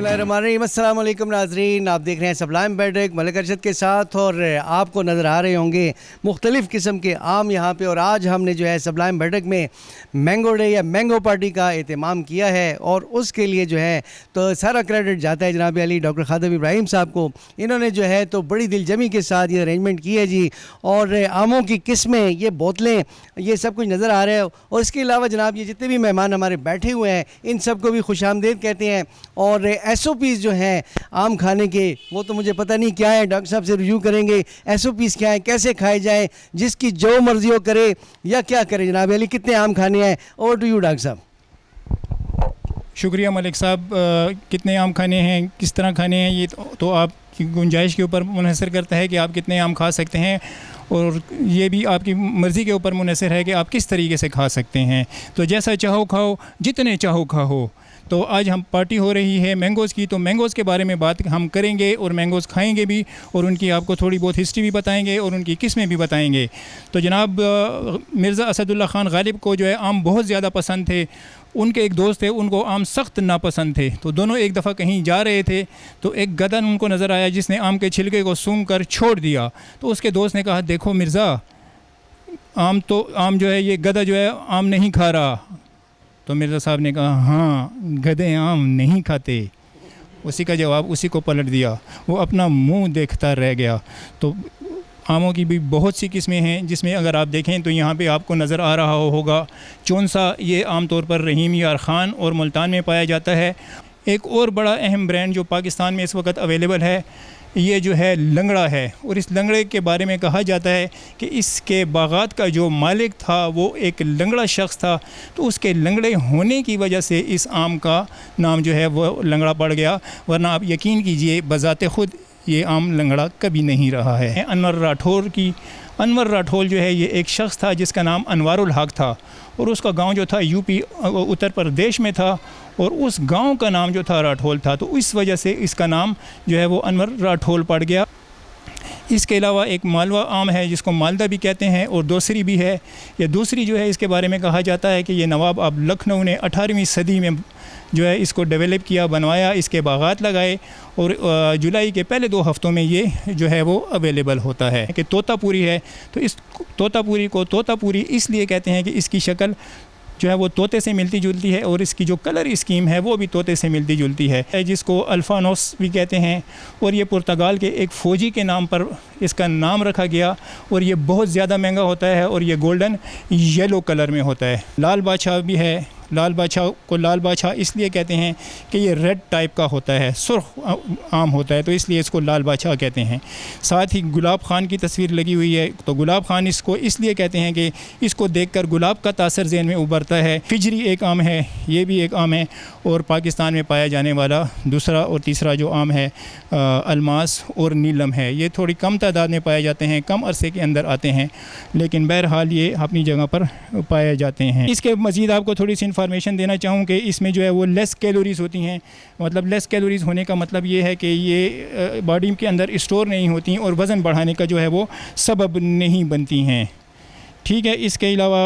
बिस्मिल्लाहिर्रहमानिर्रहीम। अस्सलाम वालेकुम नाज़रीन, आप देख रहे हैं सबलाइम बैठक मलिक अरशद के साथ और आपको नज़र आ रहे होंगे मुख्तलिफ़ किस्म के आम यहाँ पे। और आज हमने जो है सबलाइम बैठक में मैंगो डे या मैंगो पार्टी का एहतमाम किया है और उसके लिए जो है तो सारा क्रेडिट जाता है जनाब अली डॉक्टर खादम इब्राहिम साहब को। इन्होंने जो है तो बड़ी दिलजमी के साथ ये अरेंजमेंट की है जी। और आमों की किस्में, ये बोतलें, ये सब कुछ नज़र आ रहा है। और इसके अलावा जनाब ये जितने भी मेहमान हमारे बैठे हुए हैं इन सबको भी खुश आमदीद कहते हैं। और SOPs जो हैं आम खाने के वो तो मुझे पता नहीं क्या है, डॉक्टर साहब से रिव्यू करेंगे SOPs क्या है, कैसे खाए जाएँ, जिसकी जो मर्जी हो करे या क्या करे। जनाब अली कितने आम खाने हैं, ओवर टू यू डॉक्टर साहब। शुक्रिया मलिक साहब। कितने आम खाने हैं, किस तरह खाने हैं, ये तो आपकी गुंजाइश के ऊपर मुनहसर करता है कि आप कितने आम खा सकते हैं, और ये भी आपकी मर्ज़ी के ऊपर मुनहसर है कि आप किस तरीके से खा सकते हैं। तो जैसा चाहो खाओ, जितने चाहो खाओ। तो आज हम पार्टी हो रही है मैंगोज़ की, तो मैंगोज़ के बारे में बात हम करेंगे और मैंगोज़ खाएंगे भी, और उनकी आपको थोड़ी बहुत हिस्ट्री भी बताएंगे और उनकी किस्में भी बताएंगे। तो जनाब मिर्ज़ा असदुल्ला ख़ान गालिब को जो है आम बहुत ज़्यादा पसंद थे। उनके एक दोस्त थे, उनको आम सख्त नापसंद थे। तो दोनों एक दफ़ा कहीं जा रहे थे तो एक गदन उनको नज़र आया जिसने आम के छिलके को सूंघ कर छोड़ दिया। तो उसके दोस्त ने कहा, देखो मिर्ज़ा, आम जो है ये गधा जो है आम नहीं खा रहा। तो मिर्ज़ा साहब ने कहा, हाँ गधे आम नहीं खाते। उसी का जवाब उसी को पलट दिया, वो अपना मुंह देखता रह गया। तो आमों की भी बहुत सी किस्में हैं जिसमें अगर आप देखें तो यहाँ पे आपको नज़र आ रहा होगा चौंसा। ये आम तौर पर रहीम यार ख़ान और मुल्तान में पाया जाता है। एक और बड़ा अहम ब्रांड जो पाकिस्तान में इस वक्त अवेलेबल है ये जो है लंगड़ा है। और इस लंगड़े के बारे में कहा जाता है कि इसके बागात का जो मालिक था वो एक लंगड़ा शख्स था। तो उसके लंगड़े होने की वजह से इस आम का नाम जो है वो लंगड़ा पड़ गया, वरना आप यकीन कीजिए बज़ाते ख़ुद ये आम लंगड़ा कभी नहीं रहा है। अनवर राठौर जो है ये एक शख्स था जिसका नाम अनवारुल हक था, और उसका गांव जो था यूपी उत्तर प्रदेश में था, और उस गांव का नाम जो था राठौर था। तो इस वजह से इसका नाम जो है वो अनवर राठौर पड़ गया। इसके अलावा एक मालवा आम है जिसको मालदा भी कहते हैं, और दूसरी भी है। ये दूसरी जो है इसके बारे में कहा जाता है कि ये नवाब अब लखनऊ ने 18वीं सदी में जो है इसको डेवलप किया, बनवाया, इसके बागात लगाए, और जुलाई के पहले 2 हफ़्तों में ये जो है वो अवेलेबल होता है। कि तोतापुरी है, तो इस तोतापुरी को तोतापुरी इसलिए कहते हैं कि इसकी शक्ल जो है वो तोते से मिलती जुलती है, और इसकी जो कलर स्कीम है वो भी तोते से मिलती जुलती है, जिसको अल्फानोस भी कहते हैं। और ये पुर्तगाल के एक फ़ौजी के नाम पर इसका नाम रखा गया, और ये बहुत ज़्यादा महंगा होता है, और ये गोल्डन येलो कलर में होता है। लाल बादशाह भी है। लाल बादशाह को लाल बादशाह इसलिए कहते हैं कि ये रेड टाइप का होता है, सुर्ख आम होता है, तो इसलिए इसको लाल बादशाह कहते हैं। साथ ही गुलाब खान की तस्वीर लगी हुई है, तो गुलाब खान इसको इसलिए कहते हैं कि इसको देखकर गुलाब का तासर ज़हन में उभरता है। फिजरी एक आम है, ये भी एक आम है, और पाकिस्तान में पाया जाने वाला दूसरा और तीसरा जो आम है अलमास और नीलम है। ये थोड़ी कम तादाद में पाए जाते हैं, कम अरसे के अंदर आते हैं, लेकिन बहरहाल ये अपनी जगह पर पाए जाते हैं। इसके मज़ीद आपको थोड़ी सी इन्फॉर्मेशन देना चाहूँ कि इसमें जो है वो लेस कैलोरीज़ होती हैं। मतलब लेस कैलोरीज़ होने का मतलब ये है कि ये बॉडी के अंदर स्टोर नहीं होती और वज़न बढ़ाने का जो है वो सबब नहीं बनती हैं। ठीक है। इसके अलावा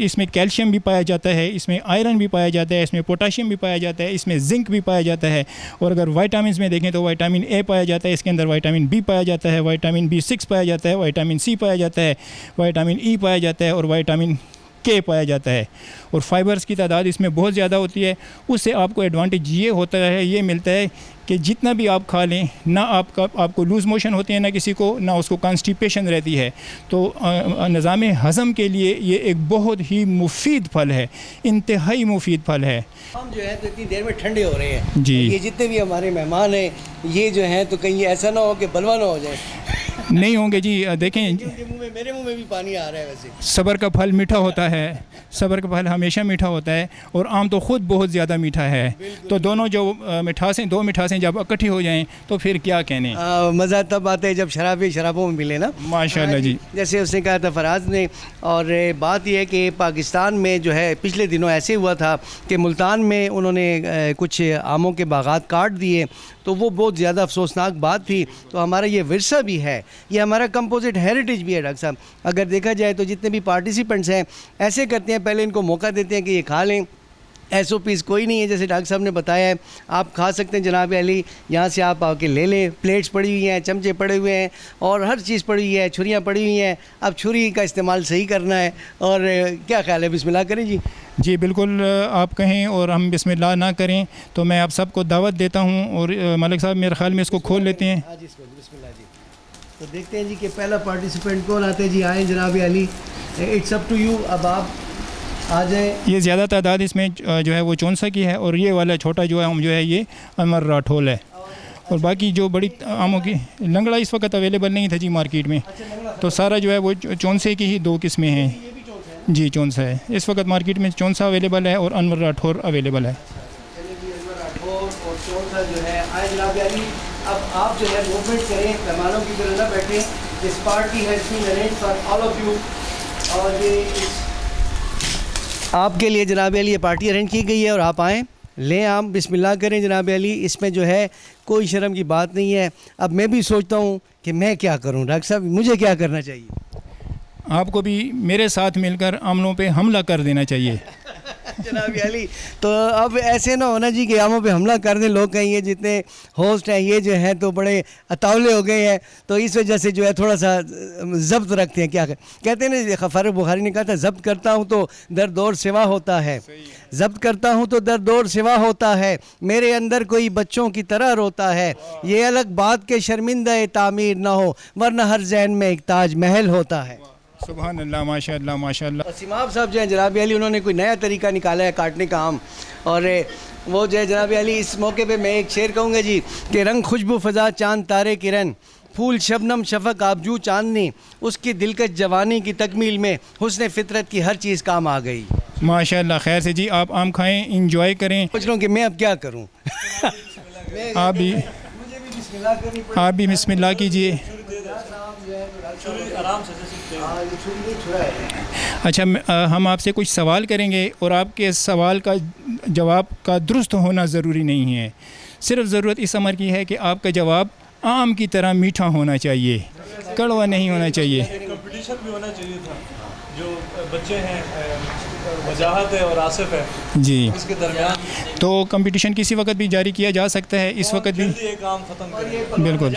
इसमें कैल्शियम भी पाया जाता है, इसमें आयरन भी पाया जाता है, इसमें पोटाशियम भी पाया जाता है, इसमें जिंक भी पाया जाता है। और अगर विटामिन में देखें तो विटामिन ए पाया जाता है, इसके अंदर विटामिन बी पाया जाता है, विटामिन B6 पाया जाता है, विटामिन सी पाया जाता है, विटामिन ई पाया जाता है, और विटामिन के पाया जाता है। और फाइबर्स की तादाद इसमें बहुत ज़्यादा होती है। उससे आपको एडवांटेज ये होता है, ये मिलता है कि जितना भी आप खा लें ना आपको लूज़ मोशन होते हैं, ना किसी को ना उसको कॉन्स्टिपेशन रहती है। तो निज़ाम हज़म के लिए ये एक बहुत ही मुफीद फल है, इंतहाई मुफीद फल है। हम जो है तो इतनी देर में ठंडे हो रहे हैं जी। ये जितने भी हमारे मेहमान हैं ये जो हैं तो कहीं ऐसा ना हो कि बलवा ना हो जाए। नहीं होंगे जी। देखें मेरे मुंह में भी पानी आ रहा है। वैसे सब्र का फल मीठा होता है, सब्र का फल हमेशा मीठा होता है, और आम तो ख़ुद बहुत ज़्यादा मीठा है। तो दोनों जो दो मिठासें जब इकट्ठी हो जाएं तो फिर क्या कहने। मज़ा तब आता है जब शराबों में मिले ना। माशाल्लाह जी। जैसे उसने कहा था फराज ने। और बात यह है कि पाकिस्तान में जो है पिछले दिनों ऐसे हुआ था कि मुल्तान में उन्होंने कुछ आमों के बागात काट दिए, तो वो बहुत ज़्यादा अफसोसनाक बात थी। तो हमारा ये विरसा भी है, ये हमारा कंपोजिट हेरिटेज भी है डॉक्टर साहब। अगर देखा जाए तो जितने भी पार्टिसिपेंट्स हैं ऐसे करते हैं, पहले इनको मौका देते हैं कि ये खा लें, SOPs कोई नहीं है, जैसे डॉक्टर साहब ने बताया है आप खा सकते हैं जनाब अली, यहाँ से आप आके ले लें। प्लेट्स पड़ी हुई हैं, चमचे पड़े हुए हैं और हर चीज़ पड़ी हुई है, छुरियाँ पड़ी हुई हैं। अब छुरी का इस्तेमाल सही करना है और क्या ख्याल है, बिस्मिल्लाह करें जी। जी बिल्कुल, आप कहें और हम बिस्मिल्लाह ना करें तो मैं आप सबको दावत देता हूँ। और मलिक साहब मेरे ख्याल में इसको खोल लेते हैं। हाँ जी, इसको बिस्मिल्लाह जी। तो देखते हैं जी कि पहला पार्टिसिपेंट कौन आते हैं जी। आए जनाब Ali, it's up to you, अब आप आ जाए। ये ज़्यादा तादाद इसमें जो है वो चौंसा की है और ये वाला छोटा जो है हम जो है ये अमर राठौल है। और बाकी जो बड़ी आमों की लंगड़ा इस वक्त अवेलेबल नहीं था जी मार्केट में, तो सारा जो है वो चौंसे की ही 2 किस्में हैं जी। चौंसा है इस वक्त मार्केट में, चौंसा अवेलेबल है और अनवर राठौर अवेलेबल है। जो है आए जनाब अली, अब आप जो है मूवमेंट करें, मेहमानों की तरह ना बैठें। This party has been arranged for all of you, और ये आपके लिए जनाब अली ये पार्टी अरेंज की गई है और आप आएँ, लें आप, बिस्मिल्लाह करें जनाब अली। इसमें जो है कोई शर्म की बात नहीं है। अब मैं भी सोचता हूँ कि मैं क्या करूँ, डॉक्टर साहब मुझे क्या करना चाहिए? आपको भी मेरे साथ मिलकर अमलों पे हमला कर देना चाहिए। जनाब अली, तो अब ऐसे ना होना जी कि आमों पे हमला कर दें लोग, कहेंगे जितने होस्ट हैं ये जो हैं तो बड़े अतावले हो गए हैं, तो इस वजह से जो है थोड़ा सा ज़ब्त रखते हैं। क्या कहते हैं ना, फारूक बुखारी ने कहा था, ज़ब्त करता हूँ तो दर्द और सिवा होता है, ज़ब्त करता हूँ तो दर्द और सिवा होता है, मेरे अंदर कोई बच्चों की तरह रोता है, ये अलग बात के शर्मिंदा तामीर ना हो, वरना हर जहन में एक ताज महल होता है। सुभान अल्लाह, माशाअल्लाह माशाअल्लाह। सिमाब साहब जो है जनाब अली, उन्होंने कोई नया तरीका निकाला है काटने का आम, और वो जो है जनाब अली इस मौके पे मैं एक शेर कहूँगा जी कि रंग खुशबू फ़ज़ा चांद तारे किरण, फूल शबनम शफक आबजू चांदनी, उसकी दिलकश जवानी की तकमील में हुस्न फितरत की हर चीज़ काम आ गई। माशाअल्लाह। खैर से जी, आप आम खाएं, इंजॉय करें। सोच रहा हूँ कि मैं अब क्या करूँ। आप भी बिस्मिल्लाह कीजिए। अच्छा, हम आपसे कुछ सवाल करेंगे और आपके सवाल का जवाब का दुरुस्त होना ज़रूरी नहीं है। सिर्फ ज़रूरत इस अमर की है कि आपका जवाब आम की तरह मीठा होना चाहिए, कड़वा नहीं होना चाहिए। कंपटीशन भी होना चाहिए था, जो बच्चे हैं वजाहत है और आसिफ है जी, इसके दरमियान तो कंपटीशन किसी वक्त भी जारी किया जा सकता है। इस वक्त भी एक आम ख़त्म करें। बिल्कुल,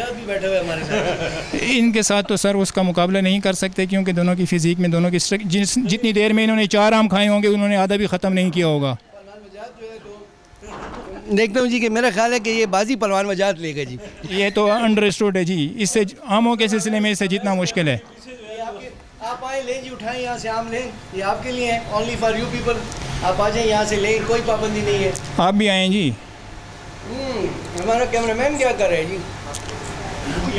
इनके साथ तो सर उसका मुकाबला नहीं कर सकते, क्योंकि दोनों की फ़िज़ीक में, दोनों की जितनी देर में इन्होंने 4 आम खाए होंगे उन्होंने आधा भी ख़त्म नहीं किया होगा। देखता हूँ जी कि मेरा ख्याल है कि ये बाजी पहलवान वजाहत लेगा जी। ये तो अंडरस्टूड है जी, इससे आमों के सिलसिले में इससे जितना मुश्किल है। आप आए, लें जी, उठाएं यहाँ से आम, लें, ये आपके लिए है, ओनली फॉर यू पीपल। आप आ जाएं यहाँ से, लें, कोई पाबंदी नहीं है। आप भी आएँ जी। हमारा कैमरामैन क्या कर रहा है जी?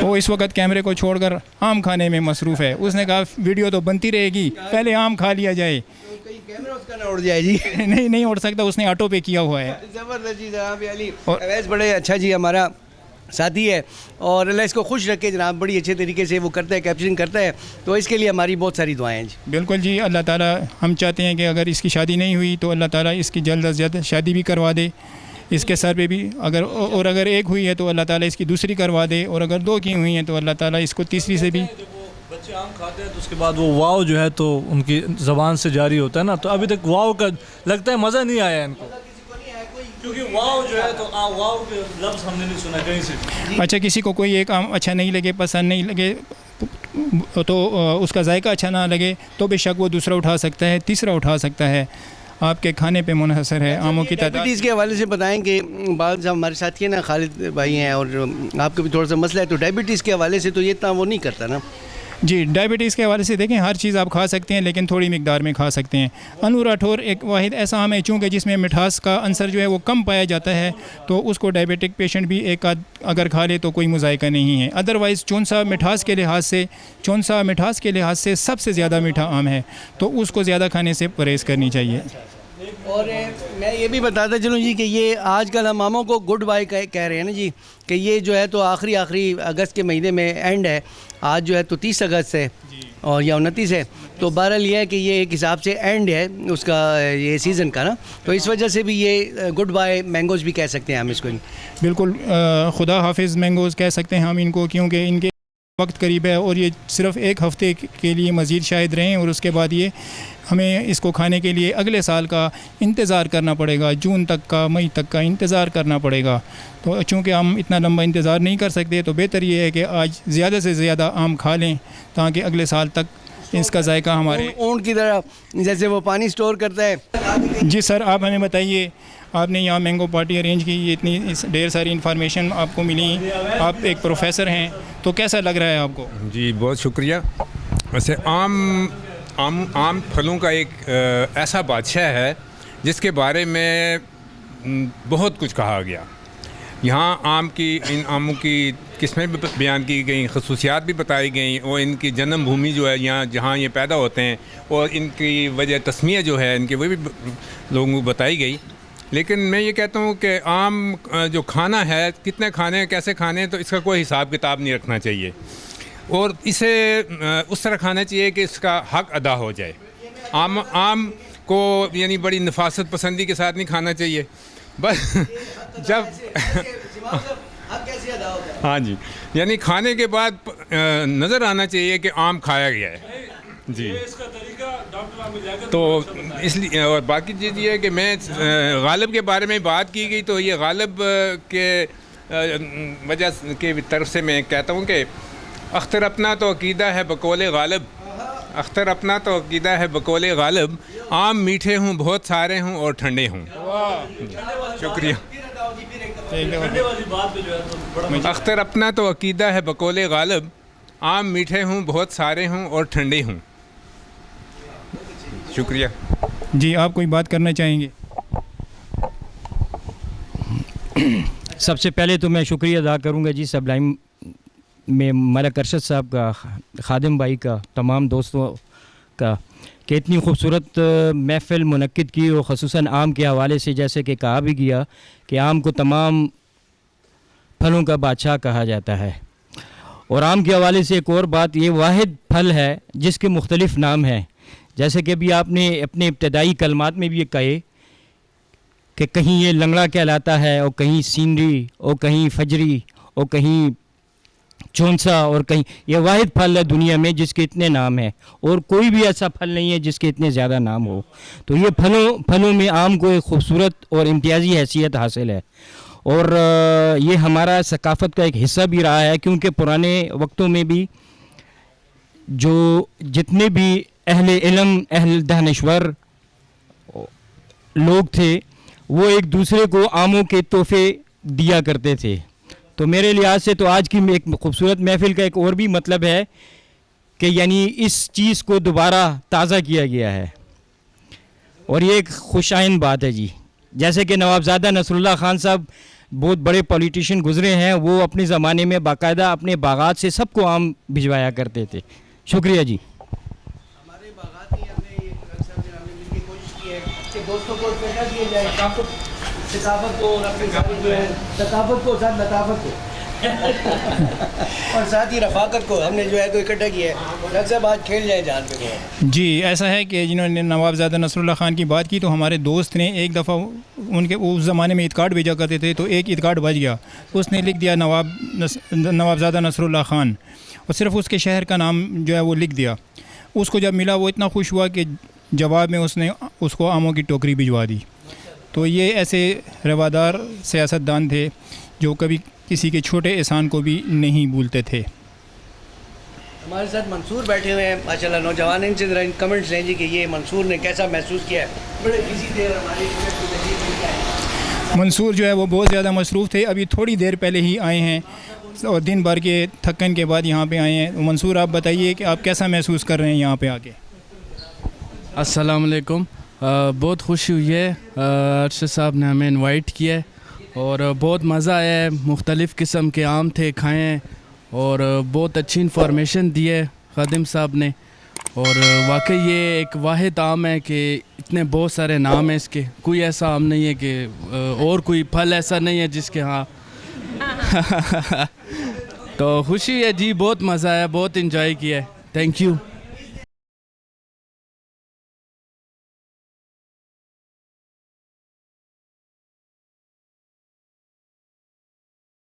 वो इस वक्त कैमरे को छोड़कर आम खाने में मसरूफ़ है। उसने कहा वीडियो तो बनती रहेगी, पहले आम खा लिया जाए। कहीं कैमरा उसका ना उड़ जाए जी। नहीं उड़ सकता, उसने ऑटो पे किया हुआ है। ज़बरदस्त जी जनाब अली। और अवैस बड़े अच्छा जी हमारा साथी है, और अल्लाह इसको खुश रखे जनाब, बड़ी अच्छे तरीके से वो करता है, कैप्चरिंग करता है, तो इसके लिए हमारी बहुत सारी दुआएं हैं जी। बिल्कुल जी, अल्लाह ताला, हम चाहते हैं कि अगर इसकी शादी नहीं हुई तो अल्लाह ताला इसकी जल्द अज जल्द शादी भी करवा दे, इसके सर पे भी अगर एक हुई है तो अल्लाह ताला इसकी दूसरी करवा दे, और अगर 2 की हुई हैं तो अल्लाह ताला इसको तीसरी से भी। बच्चे आम खाते हैं तो उसके बाद वो वाव जो है तो उनकी ज़बान से जारी होता है ना, तो अभी तक वाव का लगता है मज़ा नहीं आया इनको, क्योंकि वाव जो है तो वाव के लफ्ज़ हमने नहीं सुना कहीं से। अच्छा, किसी को कोई एक आम अच्छा नहीं लगे, पसंद नहीं लगे, तो उसका जायका अच्छा ना लगे तो बेशक वो दूसरा उठा सकता है, तीसरा उठा सकता है। आपके खाने पे मुनहसर है आमों की तादाद। डायबिटीज़ के हवाले से बताएं कि बाद हमारे साथी हैं ना, खालिद भाई हैं, और आपको भी थोड़ा सा मसला है, तो डायबिटीज़ के हवाले से तो ये इतना वो नहीं करता ना जी। डायबिटीज़ के हवाले से देखें, हर चीज़ आप खा सकते हैं लेकिन थोड़ी मिकदार में खा सकते हैं। अनवर राठौर एक वाहिद ऐसा आम है चूँकि जिसमें मिठास का अंसर जो है वो कम पाया जाता है, तो उसको डायबिटिक पेशेंट भी एक आध अगर खा ले तो कोई मुज़ायका नहीं है। अदरवाइज़ चौंसा मिठास के लिहाज से सबसे ज़्यादा मीठा आम है, तो उसको ज़्यादा खाने से परहेज़ करनी चाहिए। और मैं ये भी बताता चलूँ जी कि ये आजकल हम आमों को गुड बाय कह रहे हैं ना जी, कि ये जो है तो आखिरी अगस्त के महीने में एंड है। आज जो है तो 30 अगस्त है और या 29 है, तो बहरहाल ये है कि ये एक हिसाब से एंड है उसका, ये सीज़न का ना, तो इस वजह से भी ये गुड बाय मैंगोज़ भी कह सकते हैं हम इसको। बिल्कुल, खुदा हाफिज़ मैंगोज़ कह सकते हैं हम इनको, क्योंकि इनके वक्त करीब है और ये सिर्फ़ 1 हफ़्ते के लिए मज़ीद शायद रहें और उसके बाद ये हमें इसको खाने के लिए अगले साल का इंतज़ार करना पड़ेगा, जून तक का, मई तक का इंतज़ार करना पड़ेगा। तो चूँकि हम इतना लंबा इंतज़ार नहीं कर सकते, तो बेहतर ये है कि आज ज़्यादा से ज़्यादा आम खा लें ताकि अगले साल तक इसका जायका हमारे ऊँट की तरह जैसे वो पानी स्टोर करता है। जी सर, आप हमें बताइए, आपने यहाँ मैंगो पार्टी अरेंज की, ये इतनी ढेर सारी इन्फॉर्मेशन आपको मिली, आप एक प्रोफेसर हैं, तो कैसा लग रहा है आपको? जी बहुत शुक्रिया। वैसे आम फलों का एक ऐसा बादशाह है जिसके बारे में बहुत कुछ कहा गया। यहाँ इन आमों की किस्में भी बयान की गई, खसूसियात भी बताई गई, और इनकी जन्मभूमि जो है यहाँ जहाँ ये पैदा होते हैं, और इनकी वजह तस्मिया जो है इनकी, वो भी लोगों को बताई गई। लेकिन मैं ये कहता हूँ कि आम जो खाना है, कितने खाने हैं, कैसे खाने हैं, तो इसका कोई हिसाब किताब नहीं रखना चाहिए, और इसे उस तरह खाना चाहिए कि इसका हक अदा हो जाए। आम को यानी बड़ी नफासत पसंदी के साथ नहीं खाना चाहिए, बस जब हाँ जी, यानी खाने के बाद नज़र आना चाहिए कि आम खाया गया है जी। तो इसलिए, और बाकी चीज़ ये है कि मैं गालिब के बारे में बात की गई, तो ये गालिब के वजह के तरफ से मैं कहता हूँ कि अख्तर अपना तो अकीदा है बकौले गालिब, अख्तर अपना तो अकीदा है बकौले गालिब, आम मीठे हूँ बहुत सारे हूँ और ठंडे हूँ। शुक्रिया। अख्तर अपना तो अकीदा है बकौले गालिब, आम मीठे हूँ बहुत सारे हूँ और ठंडे हूँ। शुक्रिया जी। आप कोई बात करना चाहेंगे? सबसे पहले तो मैं शुक्रिया अदा करूँगा जी सबलाइम में मलक अरशद साहब का, खादिम भाई का, तमाम दोस्तों का, कि इतनी खूबसूरत महफ़िल मुनक्किद की, और ख़ुसूसन आम के हवाले से जैसे कि कहा भी गया कि आम को तमाम फलों का बादशाह कहा जाता है। और आम के हवाले से एक और बात, ये वाहिद फल है जिसके मुख्तलिफ़ नाम हैं, जैसे कि अभी आपने अपने इब्तदाई कलमात में भी ये कहे कि कहीं ये लंगड़ा कहलाता है, और कहीं सीनरी, और कहीं फजरी, और कहीं चौंसा, और कहीं, ये वाहिद फल है दुनिया में जिसके इतने नाम हैं, और कोई भी ऐसा फल नहीं है जिसके इतने ज़्यादा नाम हो। तो ये फलों में आम को एक खूबसूरत और इम्तियाज़ी हैसियत हासिल है, और ये हमारा सकाफ़त का एक हिस्सा भी रहा है, क्योंकि पुराने वक्तों में भी जो जितने भी अहले इल्म, अहल दानिश्वर लोग थे, वो एक दूसरे को आमों के तोहफे दिया करते थे। तो मेरे लिहाज से तो आज की एक खूबसूरत महफ़िल का एक और भी मतलब है कि यानी इस चीज़ को दोबारा ताज़ा किया गया है, और ये एक खुशाइन बात है जी। जैसे कि नवाबज़ादा नसरुल्लाह ख़ान साहब बहुत बड़े पॉलिटिशियन गुज़रे हैं, वो अपने ज़माने में बाकायदा अपने बागात से सबको आम भिजवाया करते थे। शुक्रिया जी। हमारे बागात में हमने हमने मिलकर कोशिश की है कि दोस्तों को इकट्ठा किया जाए, सकाफत को और अपने सकाफत को, साथ लताफत को और साथ ही रफाकत को हमने जो है तो इकट्ठा किया है। डॉक्टर साहब आज खेल जाए जान पे। जी, ऐसा है कि जिन्होंने नवाबज़ादा नसरुल्लाह ख़ान की बात की, तो हमारे दोस्त ने एक दफ़ा उनके उस ज़माने में इत्कार्ड भेजा करते थे, तो एक इत्कार्ड बच गया, उसने लिख दिया नवाबज़ादा नसरुल्लाह ख़ान, और सिर्फ़ उसके शहर का नाम जो है वो लिख दिया। उसको जब मिला वो इतना खुश हुआ कि जवाब में उसने उसको आमों की टोकरी भिजवा दी। तो ये ऐसे रवादार सियासतदान थे जो कभी किसी के छोटे एहसान को भी नहीं भूलते थे। हमारे साथ मंसूर बैठे हुए हैं माशाल्लाह, नौजवान, इनसे ज़रा कमेंट्स लें जी कि ये मंसूर ने कैसा महसूस किया है। बड़े बिजी थे हमारे। मंसूर जो है वो बहुत ज़्यादा मसरूफ़ थे, अभी थोड़ी देर पहले ही आए हैं और दिन भर के थकन के बाद यहाँ पे आए हैं। मंसूर, आप बताइए कि आप कैसा महसूस कर रहे हैं यहाँ पे आके? अस्सलाम वालेकुम। बहुत खुशी हुई है, अरशद साहब ने हमें इनवाइट किया है और बहुत मज़ा आया है। मुख्तलिफ़ किस्म के आम थे, खाए हैं, और बहुत अच्छी इन्फॉर्मेशन दी है खादिम साहब ने। और वाकई ये एक वाहिद आम है कि इतने बहुत सारे नाम हैं इसके, कोई ऐसा आम नहीं है कि और कोई फल ऐसा नहीं है जिसके हाँ तो खुशी है जी, बहुत मज़ा आया, बहुत इंजॉय किया है। Thank you.